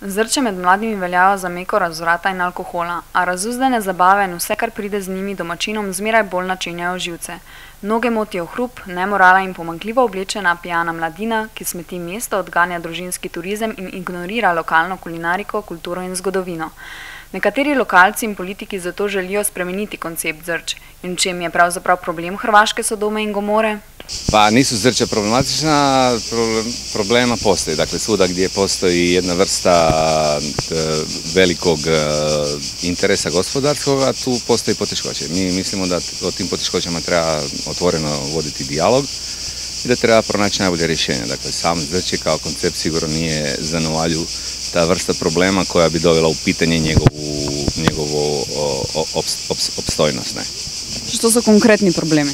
Zrče med mladimi veljajo za meko razvrata in alkohola, a razuzdane zabave in vse, kar pride z njimi domačinom, zmeraj bolj načenjajo živce. Mnoge motijo hrup, nemorala in pomanjkljivo oblečena pijana mladina, ki smeti mesto, odganja družinski turizem in ignorira lokalno kulinariko, kulturo in zgodovino. Nekateri lokalci in politiki zato želijo spremeniti koncept Zrč. In v čem je pravzaprav problem hrvaške Sodome in Gomore? Pa nisu Zrča problematična, problema postoji. Dakle, svuda gdje postoji jedna vrsta velikog interesa gospodarskog, a tu postoji poteškoće. Mi mislimo da o tim poteškoćama treba otvoreno voditi dijalog i da treba pronaći najbolje rješenje. Dakle, sam Zrče kao koncept sigurno nije za Novalju ta vrsta problema koja bi dovela u pitanje njegovu opstojnost. Što su konkretni problemi?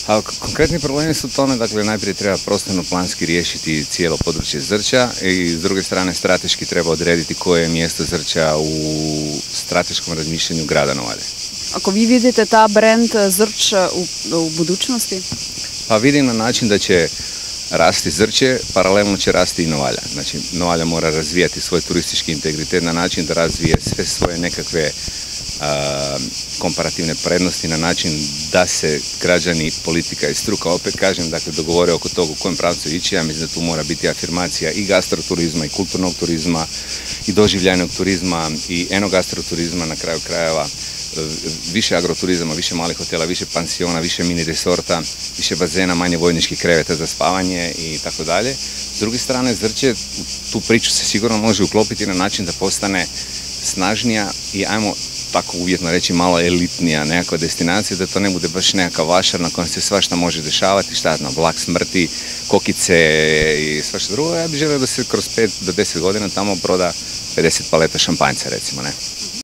A konkretni problemi su u tome, dakle, najprije treba prostorno planski riješiti cijelo područje Zrča i s druge strane strateški treba odrediti koje je mjesto Zrča u strateškom razmišljanju grada Novalje. Ako vi vidite ta brand Zrč u budućnosti? Pa vidim na način da će rasti Zrče, paralelno će rasti i Novalja. Znači, Novalja mora razvijati svoj turistički integritet na način da razvije sve svoje nekakve komparativne prednosti na način da se građani, politika i struka, opet kažem, dakle, dogovore oko toga u kojem pravcu ići. Ja mislim da tu mora biti afirmacija i gastroturizma i kulturnog turizma i doživljajnog turizma i enogastroturizma, na kraju krajeva više agroturizama, više malih hotela, više pansiona, više mini resorta, više bazena, manje vojničkih kreveta za spavanje i tako dalje. S druge strane, Zrče tu priču se sigurno može uklopiti na način da postane snažnija i, ajmo tako uvjetno reći, malo elitnija nekakva destinacija, da to ne bude baš nekakav vašar na kojem se svašta može dešavati, vlak smrti, kokice i svašta drugo. Ja bih želio da se kroz 5 do 10 godina tamo proda 50 paleta šampanjca, recimo, ne.